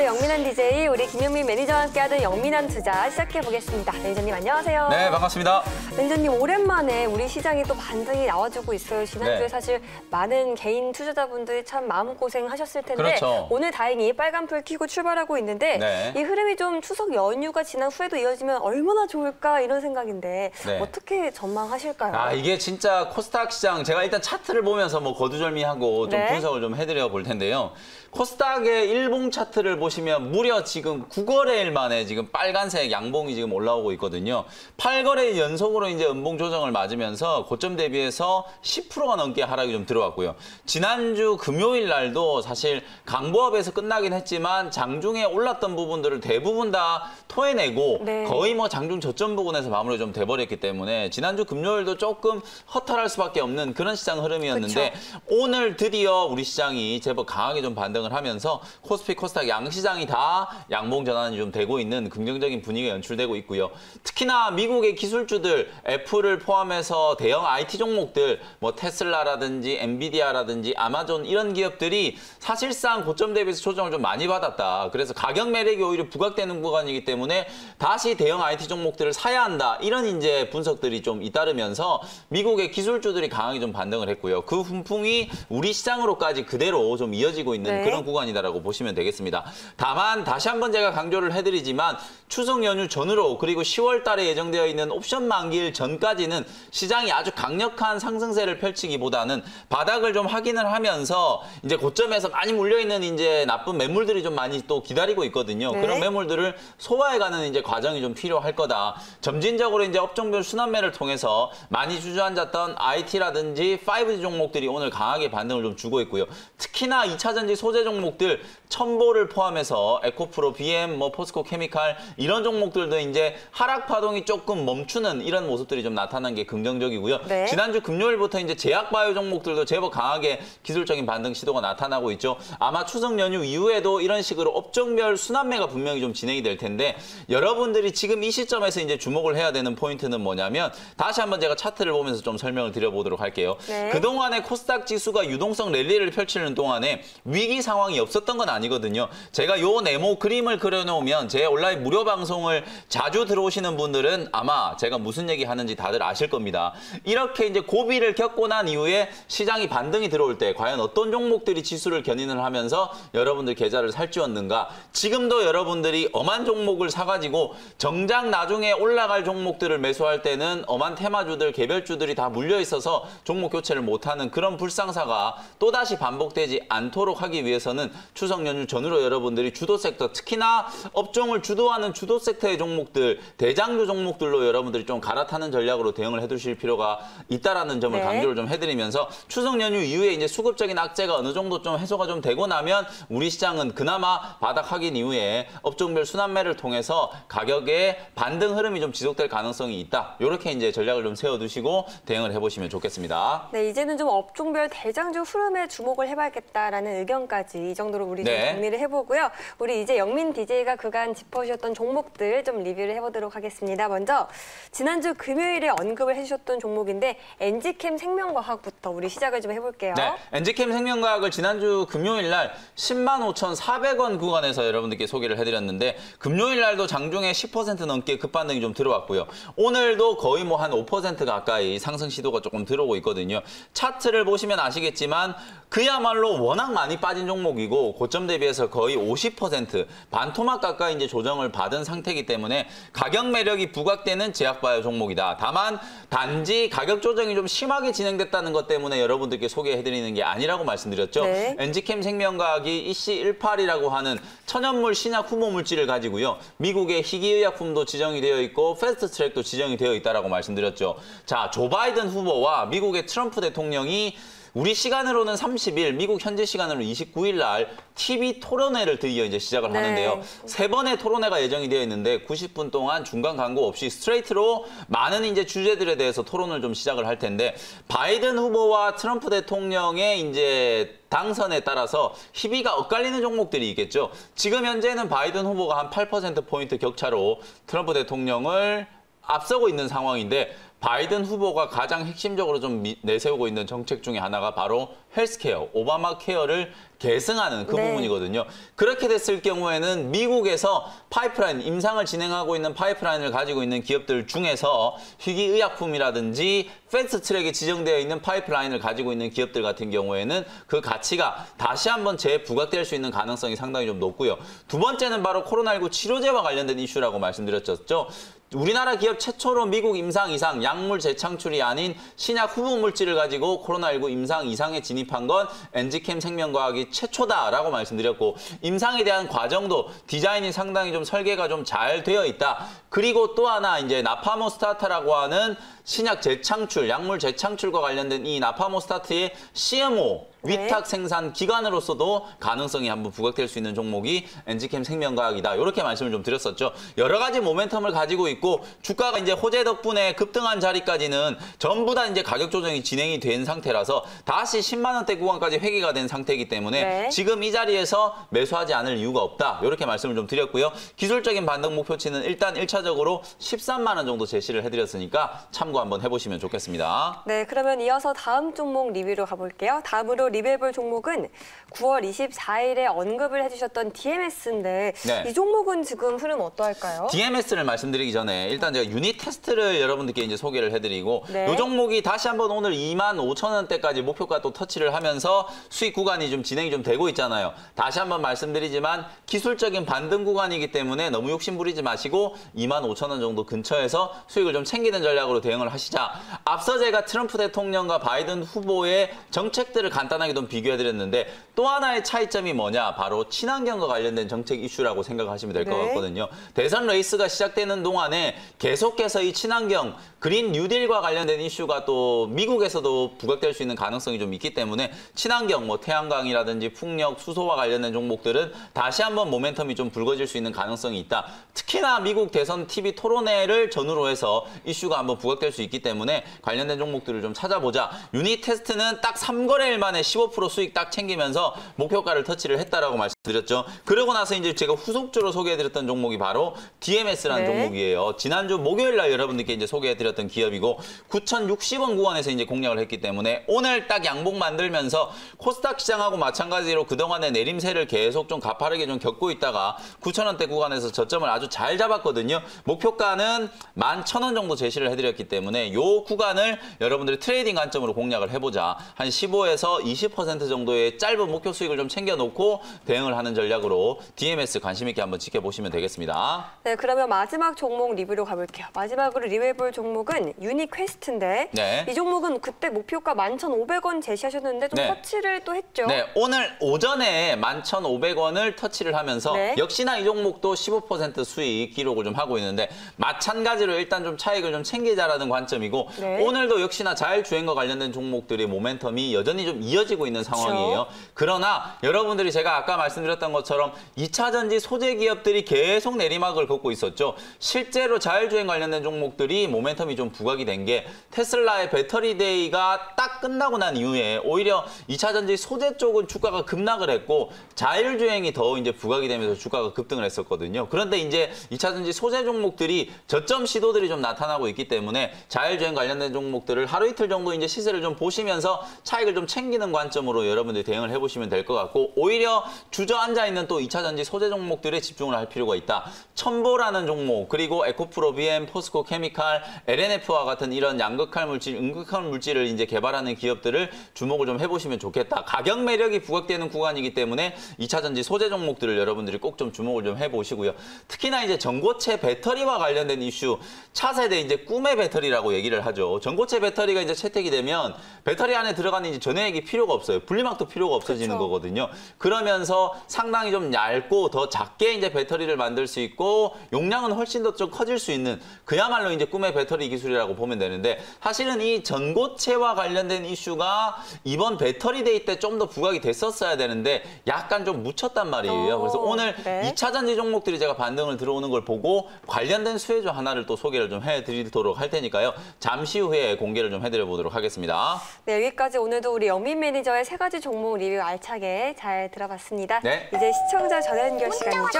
네, 영민한 DJ, 우리 김영민 매니저와 함께하는 영민한 투자 시작해보겠습니다. 매니저님 안녕하세요. 네, 반갑습니다. 매니저님 오랜만에 우리 시장이 또 반등이 나와주고 있어요. 지난주에 네. 사실 많은 개인 투자자분들이 참 마음고생 하셨을 텐데 그렇죠. 오늘 다행히 빨간불 켜고 출발하고 있는데 네. 이 흐름이 좀 추석 연휴가 지난 후에도 이어지면 얼마나 좋을까 이런 생각인데 네. 어떻게 전망하실까요? 아, 이게 진짜 코스닥 시장, 제가 일단 차트를 보면서 뭐 거두절미하고 좀 네. 분석을 좀 해드려 볼 텐데요. 코스닥의 일봉 차트를 보시면 무려 지금 9거래일 만에 지금 빨간색 양봉이 지금 올라오고 있거든요. 8거래일 연속으로 이제 음봉 조정을 맞으면서 고점 대비해서 10%가 넘게 하락이 좀 들어왔고요. 지난주 금요일 날도 사실 강보합에서 끝나긴 했지만 장중에 올랐던 부분들을 대부분 다 토해내고 네. 거의 뭐 장중 저점 부근에서 마무리 좀 돼버렸기 때문에 지난주 금요일도 조금 허탈할 수밖에 없는 그런 시장 흐름이었는데 그쵸. 오늘 드디어 우리 시장이 제법 강하게 좀 반등을 하면서 코스피, 코스닥 양시장이 다 양봉 전환이 좀 되고 있는 긍정적인 분위기가 연출되고 있고요. 특히나 미국의 기술주들, 애플을 포함해서 대형 IT 종목들, 뭐 테슬라라든지 엔비디아라든지 아마존 이런 기업들이 사실상 고점 대비해서 조정을 좀 많이 받았다. 그래서 가격 매력이 오히려 부각되는 구간이기 때문에 다시 대형 IT 종목들을 사야 한다. 이런 이제 분석들이 좀 잇따르면서 미국의 기술주들이 강하게 좀 반등을 했고요. 그 훈풍이 우리 시장으로까지 그대로 좀 이어지고 있는 네. 그런 구간이다라고 보시면 되겠습니다. 다만 다시 한번 제가 강조를 해드리지만 추석 연휴 전후로 그리고 10월 달에 예정되어 있는 옵션 만기일 전까지는 시장이 아주 강력한 상승세를 펼치기보다는 바닥을 좀 확인을 하면서 이제 고점에서 많이 물려있는 이제 나쁜 매물들이 좀 많이 또 기다리고 있거든요. 네. 그런 매물들을 소화해가는 이제 과정이 좀 필요할 거다. 점진적으로 이제 업종별 순환매를 통해서 많이 주저앉았던 IT라든지 5G 종목들이 오늘 강하게 반등을 좀 주고 있고요. 특히나 2차전지 소재 종목들 첨보를 포함해서 에코프로, BM, 뭐 포스코 케미칼 이런 종목들도 이제 하락 파동이 조금 멈추는 이런 모습들이 좀 나타난 게 긍정적이고요. 네. 지난주 지난주 금요일부터 이제 제약바이오 종목들도 제법 강하게 기술적인 반등 시도가 나타나고 있죠. 아마 추석 연휴 이후에도 이런 식으로 업종별 순환매가 분명히 좀 진행이 될 텐데 여러분들이 지금 이 시점에서 이제 주목을 해야 되는 포인트는 뭐냐면 다시 한번 제가 차트를 보면서 좀 설명을 드려보도록 할게요. 네. 그동안에 코스닥 지수가 유동성 랠리를 펼치는 동안에 위기 상황이 없었던 건 아니거든요. 제가 요 네모 그림을 그려놓으면 제 온라인 무료 방송을 자주 들어오시는 분들은 아마 제가 무슨 얘기 하는지 다들 아실 겁니다. 이렇게 이제 고비를 겪고 난 이후에 시장이 반등이 들어올 때 과연 어떤 종목들이 지수를 견인을 하면서 여러분들 계좌를 살찌웠는가. 지금도 여러분들이 엄한 종목을 사가지고 정작 나중에 올라갈 종목들을 매수할 때는 엄한 테마주들, 개별주들이 다 물려있어서 종목 교체를 못하는 그런 불상사가 또다시 반복되지 않도록 하기 위해서는 추석 연휴 전후로 여러분들이 주도 섹터, 특히나 업종을 주도하는 주도 섹터의 종목들, 대장주 종목들로 여러분들이 좀 갈아타는 전략으로 대응을 해두실 필요가 있다라는 점을 네. 강조를 좀 해드리면서 추석 연휴 이후에 이제 수급적인 악재가 어느 정도 좀 해소가 좀 되고 나면 우리 시장은 그나마 바닥 확인 이후에 업종별 순환매를 통해서 가격의 반등 흐름이 좀 지속될 가능성이 있다. 이렇게 이제 전략을 좀 세워두시고 대응을 해보시면 좋겠습니다. 네, 이제는 좀 업종별 대장주 흐름에 주목을 해봐야겠다라는 의견까지 이 정도로 우리 좀 네. 정리를 해보고요. 우리 이제 영민 DJ가 그간 짚어주셨던 종목들 좀 리뷰를 해보도록 하겠습니다. 먼저 지난주 금요일에 언급을 해주셨던 종목인데 엔지캠 생명과학부터 우리 시작을 좀 해볼게요. 네, 엔지캠 생명과학을 지난주 금요일 날 105,400원 구간에서 여러분들께 소개를 해드렸는데 금요일 날도 장중에 10% 넘게 급반등이 좀 들어왔고요. 오늘도 거의 뭐 한 5% 가까이 상승 시도가 조금 들어오고 있거든요. 차트를 보시면 아시겠지만 그야말로 워낙 많이 빠진 종목이고 고점 대비해서 거의 50% 반토막 가까이 이제 조정을 받은 상태이기 때문에 가격 매력이 부각되는 제약바이오 종목이다. 다만 단지 가격 조정이 좀 심하게 진행됐다는 것 때문에 여러분들께 소개해드리는 게 아니라고 말씀드렸죠. 네. 엔지캠 생명과학이 EC18이라고 하는 천연물 신약 후보 물질을 가지고요. 미국의 희귀의약품도 지정이 되어 있고 패스트트랙도 지정이 되어 있다라고 말씀드렸죠. 자, 조 바이든 후보와 미국의 트럼프 대통령이 우리 시간으로는 30일, 미국 현지 시간으로 29일 날 TV 토론회를 드디어 이제 시작을 네. 하는데요. 3번의 토론회가 예정이 되어 있는데 90분 동안 중간 광고 없이 스트레이트로 많은 이제 주제들에 대해서 토론을 좀 시작을 할 텐데 바이든 후보와 트럼프 대통령의 이제 당선에 따라서 희비가 엇갈리는 종목들이 있겠죠. 지금 현재는 바이든 후보가 한 8%포인트 격차로 트럼프 대통령을 앞서고 있는 상황인데 바이든 후보가 가장 핵심적으로 좀 내세우고 있는 정책 중에 하나가 바로 헬스케어, 오바마 케어를 계승하는 그 네. 부분이거든요. 그렇게 됐을 경우에는 미국에서 파이프라인, 임상을 진행하고 있는 파이프라인을 가지고 있는 기업들 중에서 희귀의약품이라든지 패스트트랙에 지정되어 있는 파이프라인을 가지고 있는 기업들 같은 경우에는 그 가치가 다시 한번 재부각될 수 있는 가능성이 상당히 좀 높고요. 두 번째는 바로 코로나19 치료제와 관련된 이슈라고 말씀드렸죠. 우리나라 기업 최초로 미국 임상 이상 약물 재창출이 아닌 신약 후보 물질을 가지고 코로나19 임상 이상에 진입한 건 엔지캠 생명과학이 최초다라고 말씀드렸고, 임상에 대한 과정도 디자인이 상당히 좀 설계가 좀 잘 되어 있다. 그리고 또 하나 이제 나파모스타트라고 하는 신약 재창출, 약물 재창출과 관련된 이 나파모스타트의 CMO 위탁 생산 기관으로서도 가능성이 한번 부각될 수 있는 종목이 엔지캠 생명과학이다. 이렇게 말씀을 좀 드렸었죠. 여러 가지 모멘텀을 가지고 있고 주가가 이제 호재 덕분에 급등한 자리까지는 전부 다 이제 가격 조정이 진행이 된 상태라서 다시 10만 원대 구간까지 회귀가 된 상태이기 때문에 네. 지금 이 자리에서 매수하지 않을 이유가 없다. 이렇게 말씀을 좀 드렸고요. 기술적인 반등 목표치는 일단 1차적으로 13만 원 정도 제시를 해드렸으니까 참고 한번 해보시면 좋겠습니다. 네, 그러면 이어서 다음 종목 리뷰로 가볼게요. 다음으로 리뷰해볼 종목은 9월 24일에 언급을 해주셨던 DMS인데 네. 이 종목은 지금 흐름 어떠할까요? DMS를 말씀드리기 전에 일단 제가 유닛 테스트를 여러분들께 이제 소개를 해드리고 네. 이 종목이 다시 한번 오늘 25,000원대까지 목표가 또 터치를 하면서 수익 구간이 좀 진행이 좀 되고 있잖아요. 다시 한번 말씀드리지만 기술적인 반등 구간이기 때문에 너무 욕심 부리지 마시고 25,000원 정도 근처에서 수익을 좀 챙기는 전략으로 대응을 하시자. 앞서 제가 트럼프 대통령과 바이든 후보의 정책들을 간단하게 좀 비교해드렸는데 또 하나의 차이점이 뭐냐? 바로 친환경과 관련된 정책 이슈라고 생각하시면 될 것 네. 같거든요. 대선 레이스가 시작되는 동안에 계속해서 이 친환경, 그린 뉴딜과 관련된 이슈가 또 미국에서도 부각될 수 있는 가능성이 좀 있기 때문에 친환경, 뭐 태양광이라든지 풍력, 수소와 관련된 종목들은 다시 한번 모멘텀이 좀 불거질 수 있는 가능성이 있다. 특히나 미국 대선 TV 토론회를 전후로 해서 이슈가 한번 부각될 수 있기 때문에 관련된 종목들을 좀 찾아보자. 유닛 테스트는 딱 3거래일 만에 15% 수익 딱 챙기면서 목표가를 터치를 했다라고 말씀드렸죠. 그러고 나서 이제 제가 후속주로 소개해드렸던 종목이 바로 DMS라는 네. 종목이에요. 지난주 목요일 날 여러분들께 이제 소개해드렸던 기업이고 9,060원 구간에서 이제 공략을 했기 때문에 오늘 딱 양봉 만들면서 코스닥 시장하고 마찬가지로 그동안의 내림세를 계속 좀 가파르게 좀 겪고 있다가 9,000원대 구간에서 저점을 아주 잘 잡았거든요. 목표가는 11,000원 정도 제시를 해드렸기 때문에 이 구간을 여러분들이 트레이딩 관점으로 공략을 해보자. 한 15에서 20% 정도의 짧은 목표 수익을 좀 챙겨놓고 대응을 하는 전략으로 DMS 관심 있게 한번 지켜보시면 되겠습니다. 네, 그러면 마지막 종목 리뷰로 가볼게요. 마지막으로 리뷰해볼 종목은 유니퀘스트인데 네. 이 종목은 그때 목표가 11,500원 제시하셨는데 좀 네. 터치를 또 했죠. 네, 오늘 오전에 11,500원을 터치를 하면서 네. 역시나 이 종목도 15% 수익 기록을 좀 하고 있는데 마찬가지로 일단 좀 차익을 좀 챙기자라는 관점이고 네. 오늘도 역시나 자율주행과 관련된 종목들의 모멘텀이 여전히 좀 이어지고 있는 상황이에요. 그러나 여러분들이 제가 아까 말씀드렸던 것처럼 2차 전지 소재 기업들이 계속 내리막을 걷고 있었죠. 실제로 자율주행 관련된 종목들이 모멘텀이 좀 부각이 된 게 테슬라의 배터리 데이가 딱 끝나고 난 이후에 오히려 2차 전지 소재 쪽은 주가가 급락을 했고 자율주행이 더 이제 부각이 되면서 주가가 급등을 했었거든요. 그런데 이제 2차 전지 소재 종목들이 저점 시도들이 좀 나타나고 있기 때문에 자율주행 관련된 종목들을 하루 이틀 정도 이제 시세를 좀 보시면서 차익을 좀 챙기는 관점으로 여러분들이 대응을 해보시면 될 것 같고 오히려 주저앉아 있는 또 2차 전지 소재 종목들에 집중을 할 필요가 있다. 첨보라는 종목 그리고 에코프로 BM, 포스코 케미칼, LNF와 같은 이런 양극할 물질, 음극할 물질을 이제 개발하는 기업들을 주목을 좀 해보시면 좋겠다. 가격 매력이 부각되는 구간이기 때문에 2차 전지 소재 종목들을 여러분들이 꼭 좀 주목을 좀 해보시고요. 특히나 이제 전고체 배터리와 관련된 이슈, 차세대 이제 꿈의 배터리라고 얘기를 하죠. 전고체 배터리가 이제 채택이 되면 배터리 안에 들어가는 이제 전해액이 필요가 없어요. 분리막도 필요가 없어지는 그쵸. 거거든요. 그러면서 상당히 좀 얇고 더 작게 이제 배터리를 만들 수 있고 용량은 훨씬 더 좀 커질 수 있는 그야말로 이제 꿈의 배터리 기술이라고 보면 되는데 사실은 이 전고체와 관련된 이슈가 이번 배터리 데이 때 좀 더 부각이 됐었어야 되는데 약간 좀 묻혔단 말이에요. 그래서 오늘 네. 2차 전지 종목들이 제가 반등을 들어오는 걸 보고 관련된 수혜주 하나를 또 소개를 좀 해드리도록 할 테니까요. 잠시 후에 공개를 좀 해드려 보도록 하겠습니다. 네, 여기까지 오늘도 우리 영민 매니저의 3가지 종목 리뷰 알차게 잘 들어봤습니다. 네. 이제 시청자 전화 연결 시간이죠.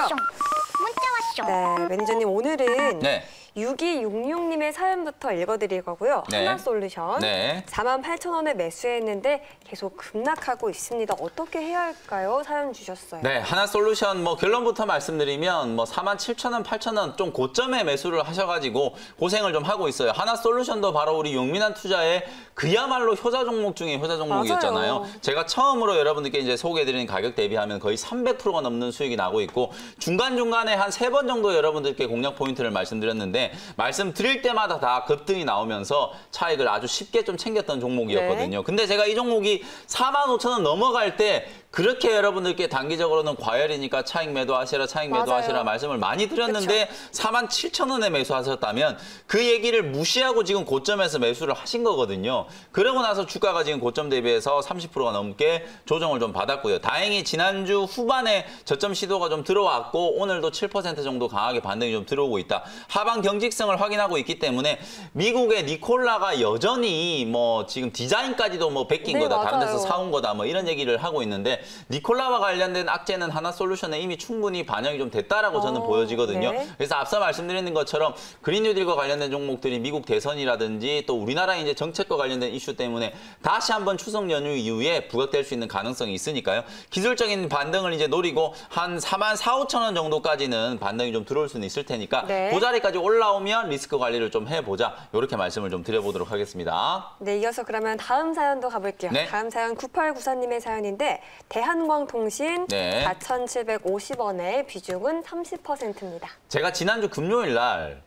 문자 왔쇼. 네, 매니저님 오늘은 네. 6266님의 사연부터 읽어드릴 거고요. 네. 하나솔루션. 네. 48,000원에 매수했는데 계속 급락하고 있습니다. 어떻게 해야 할까요? 사연 주셨어요. 네, 하나솔루션 뭐 결론부터 말씀드리면 뭐 47,000원, 8,000원 좀 고점에 매수를 하셔가지고 고생을 좀 하고 있어요. 하나솔루션도 바로 우리 용민한 투자의 그야말로 효자 종목 중에 효자 종목이었잖아요. 맞아요. 제가 처음으로 여러분들께 이제 소개해드리는 가격 대비하면 거의 300%가 넘는 수익이 나고 있고 중간중간에 한 3번 정도 여러분들께 공략 포인트를 말씀드렸는데 말씀드릴 때마다 다 급등이 나오면서 차익을 아주 쉽게 좀 챙겼던 종목이었거든요. 네. 근데 제가 이 종목이 45,000원 넘어갈 때 그렇게 여러분들께 단기적으로는 과열이니까 차익 매도하시라, 차익 매도하시라 맞아요. 말씀을 많이 드렸는데 47,000원에 매수하셨다면 그 얘기를 무시하고 지금 고점에서 매수를 하신 거거든요. 그러고 나서 주가가 지금 고점 대비해서 30%가 넘게 조정을 좀 받았고요. 다행히 지난주 후반에 저점 시도가 좀 들어왔고 오늘도 7% 정도 강하게 반등이 좀 들어오고 있다. 하방 경직성을 확인하고 있기 때문에 미국의 니콜라가 여전히 뭐 지금 디자인까지도 뭐 베낀 네, 거다. 다른 데서 맞아요. 사온 거다. 뭐 이런 얘기를 하고 있는데 니콜라와 관련된 악재는 하나솔루션에 이미 충분히 반영이 좀 됐다라고 저는 보여지거든요. 네. 그래서 앞서 말씀드리는 것처럼 그린뉴딜과 관련된 종목들이 미국 대선이라든지 또 우리나라 이제 정책과 관련된 이슈 때문에 다시 한번 추석 연휴 이후에 부각될 수 있는 가능성이 있으니까요. 기술적인 반등을 이제 노리고 한 44,000~45,000원 정도까지는 반등이 좀 들어올 수는 있을 테니까 네. 그 자리까지 올라오면 리스크 관리를 좀 해보자. 이렇게 말씀을 좀 드려보도록 하겠습니다. 네, 이어서 그러면 다음 사연도 가볼게요. 네. 다음 사연 9894님의 사연인데 대한광통신 네. 4,750원에 비중은 30%입니다. 제가 지난주 금요일 날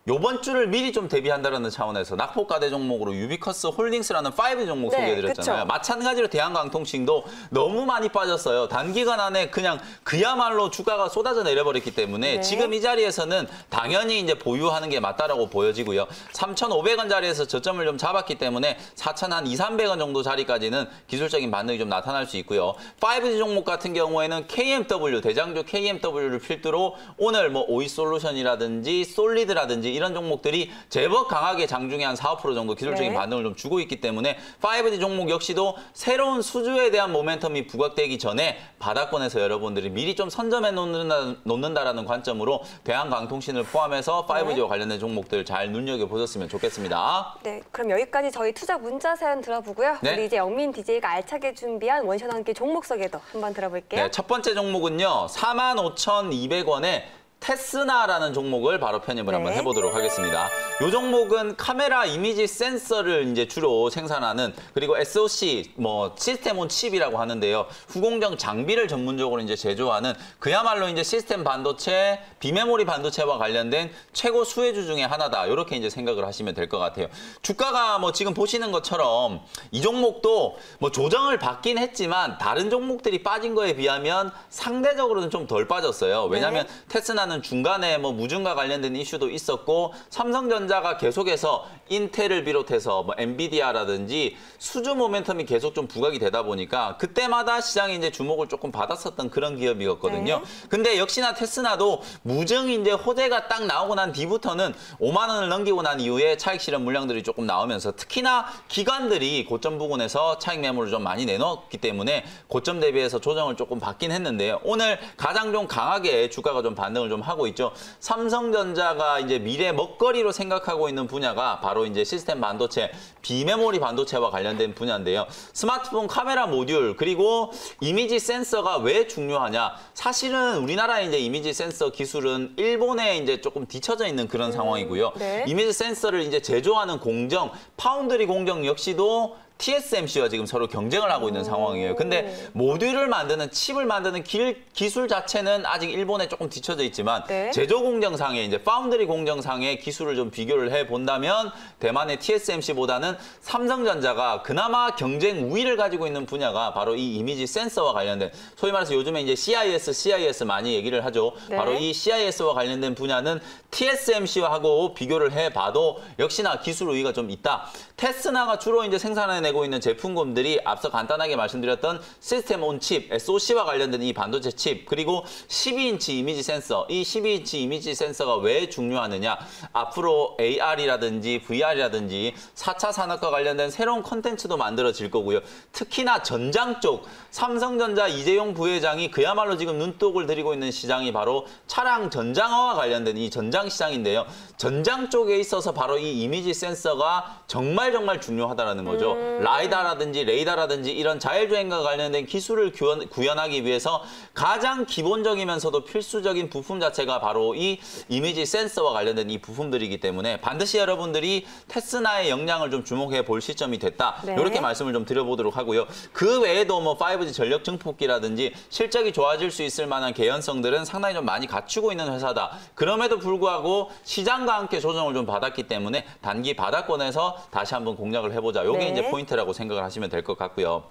요번 주를 미리 좀 대비한다는 차원에서 낙폭과대 종목으로 유비커스 홀딩스라는 5 종목 네, 소개해드렸잖아요. 그쵸. 마찬가지로 대한광통신도 너무 많이 빠졌어요. 단기간 안에 그냥 그야말로 주가가 쏟아져 내려버렸기 때문에 네. 지금 이 자리에서는 당연히 이제 보유하는 게 맞다라고 보여지고요. 3,500원 자리에서 저점을 좀 잡았기 때문에 4,200~300원 정도 자리까지는 기술적인 반등이 좀 나타날 수 있고요. 5G 종목 같은 경우에는 KMW, 대장주 KMW를 필두로 오늘 뭐 오이솔루션이라든지 솔리드라든지 이런 종목들이 제법 강하게 장중에 한 4~5% 정도 기술적인 네. 반등을 좀 주고 있기 때문에 5G 종목 역시도 새로운 수주에 대한 모멘텀이 부각되기 전에 바닥권에서 여러분들이 미리 좀 선점해 놓는다라는 관점으로 대한광통신을 포함해서 5G와 네. 관련된 종목들 잘 눈여겨보셨으면 좋겠습니다. 네, 그럼 여기까지 저희 투자 문자 사연 들어보고요. 네. 우리 이제 영민 DJ가 알차게 준비한 원샷 한끼 종목 소개도 한번 들어볼게요. 네, 첫 번째 종목은요. 45,200원에 테스나라는 종목을 바로 편입을 네. 한번 해보도록 하겠습니다. 이 종목은 카메라 이미지 센서를 이제 주로 생산하는 그리고 SoC 뭐 시스템 온 칩이라고 하는데요. 후공정 장비를 전문적으로 이제 제조하는 그야말로 이제 시스템 반도체, 비메모리 반도체와 관련된 최고 수혜주 중에 하나다. 이렇게 이제 생각을 하시면 될 것 같아요. 주가가 뭐 지금 보시는 것처럼 이 종목도 뭐 조정을 받긴 했지만 다른 종목들이 빠진 거에 비하면 상대적으로는 좀 덜 빠졌어요. 왜냐하면 테스나는 중간에 뭐 무중과 관련된 이슈도 있었고 삼성전자가 계속해서 인텔을 비롯해서 뭐 엔비디아라든지 수주 모멘텀이 계속 좀 부각이 되다 보니까 그때마다 시장이 이제 주목을 조금 받았었던 그런 기업이었거든요. 네. 근데 역시나 테스나도 무증 이제 호재가 딱 나오고 난 뒤부터는 5만 원을 넘기고 난 이후에 차익 실현 물량들이 조금 나오면서 특히나 기관들이 고점 부근에서 차익 매물을 좀 많이 내놓았기 때문에 고점 대비해서 조정을 조금 받긴 했는데요. 오늘 가장 좀 강하게 주가가 좀 반등을 좀 하고 있죠. 삼성전자가 이제 미래 먹거리로 생각하고 있는 분야가 바로 이제 시스템 반도체, 비메모리 반도체와 관련된 분야인데요. 스마트폰 카메라 모듈 그리고 이미지 센서가 왜 중요하냐? 사실은 우리나라의 이제 이미지 센서 기술은 일본에 이제 조금 뒤처져 있는 그런 상황이고요. 네. 이미지 센서를 이제 제조하는 공정, 파운드리 공정 역시도 TSMC와 지금 서로 경쟁을 하고 있는 상황이에요. 근데 모듈을 만드는 칩을 만드는 기술 자체는 아직 일본에 조금 뒤처져 있지만 네. 제조 공정상의 이제 파운드리 공정상의 기술을 좀 비교를 해 본다면 대만의 TSMC보다는 삼성전자가 그나마 경쟁 우위를 가지고 있는 분야가 바로 이 이미지 센서와 관련된 소위 말해서 요즘에 이제 CIS 많이 얘기를 하죠. 네. 바로 이 CIS와 관련된 분야는 TSMC하고 비교를 해 봐도 역시나 기술 우위가 좀 있다. 테스나가 주로 이제 생산하는 내고 있는 제품군들이 앞서 간단하게 말씀드렸던 시스템 온 칩, SoC와 관련된 이 반도체 칩, 그리고 12인치 이미지 센서, 이 12인치 이미지 센서가 왜 중요하느냐, 앞으로 AR이라든지 VR이라든지 4차 산업과 관련된 새로운 콘텐츠도 만들어질 거고요. 특히나 전장 쪽, 삼성전자 이재용 부회장이 그야말로 지금 눈독을 들이고 있는 시장이 바로 차량 전장화와 관련된 이 전장 시장인데요. 전장 쪽에 있어서 바로 이 이미지 센서가 정말 중요하다는 거죠. 라이다라든지 레이더라든지 이런 자율주행과 관련된 기술을 구현하기 위해서 가장 기본적이면서도 필수적인 부품 자체가 바로 이 이미지 센서와 관련된 이 부품들이기 때문에 반드시 여러분들이 테스나의 역량을 좀 주목해 볼 시점이 됐다. 네. 이렇게 말씀을 좀 드려보도록 하고요. 그 외에도 뭐 5G 전력 증폭기라든지 실적이 좋아질 수 있을 만한 개연성들은 상당히 좀 많이 갖추고 있는 회사다. 그럼에도 불구하고 시장과 함께 조정을 좀 받았기 때문에 단기 바닥권에서 다시 한번 공략을 해보자. 이게 네. 이제 포인트라고 생각을 하시면 될 것 같고요.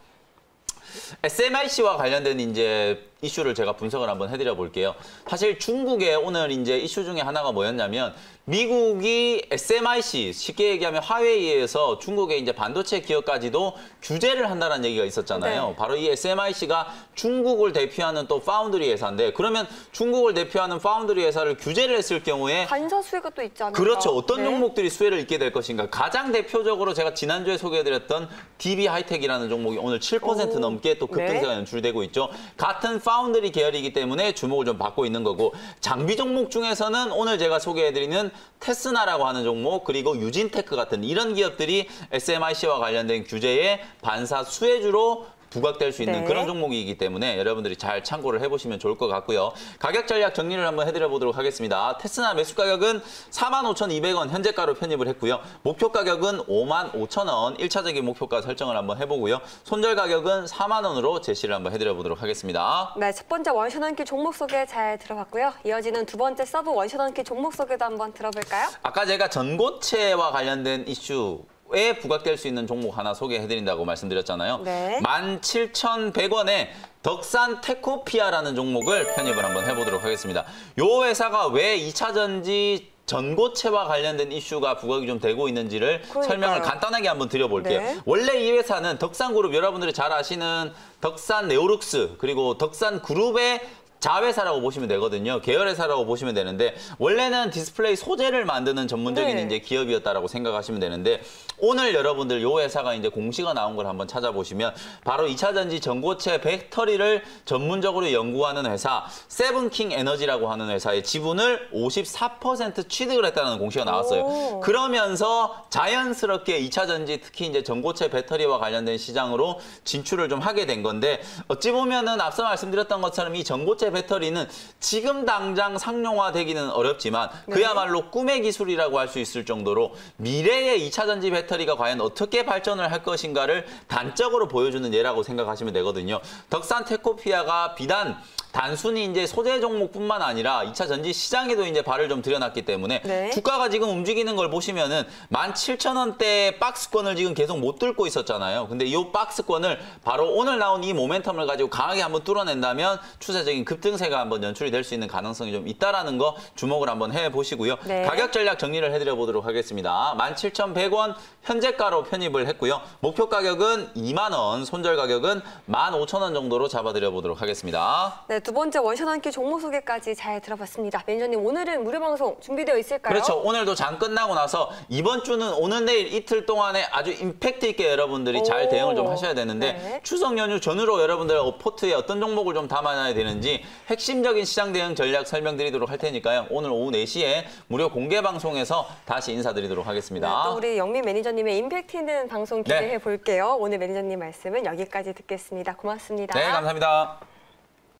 SMIC와 관련된 이제 이슈를 제가 분석을 한번 해드려 볼게요. 사실 중국의 오늘 이제 이슈 중에 하나가 뭐였냐면 미국이 SMIC, 쉽게 얘기하면 화웨이에서 중국의 이제 반도체 기업까지도 규제를 한다는 얘기가 있었잖아요. 네. 바로 이 SMIC가 중국을 대표하는 또 파운드리 회사인데, 그러면 중국을 대표하는 파운드리 회사를 규제를 했을 경우에 반사 수혜가 또 있지 않을까? 그렇죠. 어떤 네. 종목들이 수혜를 입게 될 것인가. 가장 대표적으로 제가 지난주에 소개해드렸던 DB 하이텍이라는 종목이 오늘 7% 오. 넘게 또 급등세가 네. 연출되고 있죠. 같은 파운드리 계열이기 때문에 주목을 좀 받고 있는 거고, 장비 종목 중에서는 오늘 제가 소개해드리는 테스나라고 하는 종목, 그리고 유진테크 같은 이런 기업들이 SMIC와 관련된 규제의 반사 수혜주로 부각될 수 있는 네. 그런 종목이기 때문에 여러분들이 잘 참고를 해보시면 좋을 것 같고요. 가격 전략 정리를 한번 해드려 보도록 하겠습니다. 테스나 매수 가격은 45,200원 현재가로 편입을 했고요. 목표 가격은 55,000원, 1차적인 목표가 설정을 한번 해보고요. 손절 가격은 4만 원으로 제시를 한번 해드려 보도록 하겠습니다. 네, 첫 번째 원샷 한키 종목 소개 잘 들어봤고요. 이어지는 두 번째 서브 원샷 한키 종목 소개도 한번 들어볼까요? 아까 제가 전고체와 관련된 이슈에 부각될 수 있는 종목 하나 소개해드린다고 말씀드렸잖아요. 네. 17,100원에 덕산 테코피아라는 종목을 편입을 한번 해보도록 하겠습니다. 이 회사가 왜 2차 전지 전고체와 관련된 이슈가 부각이 좀 되고 있는지를 그러니까요. 설명을 간단하게 한번 드려볼게요. 네. 원래 이 회사는 덕산그룹, 여러분들이 잘 아시는 덕산 네오룩스, 그리고 덕산그룹의 자회사라고 보시면 되거든요. 계열회사라고 보시면 되는데, 원래는 디스플레이 소재를 만드는 전문적인 네. 이제 기업이었다라고 생각하시면 되는데, 오늘 여러분들 이 회사가 이제 공시가 나온 걸 한번 찾아보시면 바로 2차 전지 전고체 배터리를 전문적으로 연구하는 회사 세븐킹 에너지라고 하는 회사의 지분을 54% 취득을 했다는 공시가 나왔어요. 오. 그러면서 자연스럽게 2차 전지, 특히 이제 전고체 배터리와 관련된 시장으로 진출을 좀 하게 된 건데, 어찌 보면은 앞서 말씀드렸던 것처럼 이 전고체 배터리는 지금 당장 상용화되기는 어렵지만 네. 그야말로 꿈의 기술이라고 할 수 있을 정도로 미래의 2차 전지 배터리가 과연 어떻게 발전을 할 것인가를 단적으로 보여주는 예라고 생각하시면 되거든요. 덕산 테코피아가 비단 단순히 이제 소재 종목뿐만 아니라 2차 전지 시장에도 이제 발을 좀 들여놨기 때문에 네. 주가가 지금 움직이는 걸 보시면은 17,000원대 박스권을 지금 계속 못 뚫고 있었잖아요. 근데 이 박스권을 바로 오늘 나온 이 모멘텀을 가지고 강하게 한번 뚫어낸다면 추세적인 급등세가 한번 연출이 될 수 있는 가능성이 좀 있다라는 거 주목을 한번 해보시고요. 네. 가격 전략 정리를 해드려 보도록 하겠습니다. 17,100원 현재가로 편입을 했고요. 목표 가격은 2만 원, 손절 가격은 15,000원 정도로 잡아드려 보도록 하겠습니다. 네, 두 번째 원샷 한키 종목 소개까지 잘 들어봤습니다. 매니저님, 오늘은 무료 방송 준비되어 있을까요? 그렇죠. 오늘도 장 끝나고 나서 이번 주는 오늘 내일 이틀 동안에 아주 임팩트 있게 여러분들이 잘 오. 대응을 좀 하셔야 되는데, 네. 추석 연휴 전후로 여러분들 포트에 어떤 종목을 좀 담아놔야 되는지 핵심적인 시장 대응 전략 설명드리도록 할 테니까요. 오늘 오후 4시에 무료 공개 방송에서 다시 인사드리도록 네, 하겠습니다. 또 우리 영민 매니저님의 임팩트 있는 방송 기대해 볼게요. 오늘 매니저님 말씀은 여기까지 듣겠습니다. 고맙습니다. 네, 감사합니다.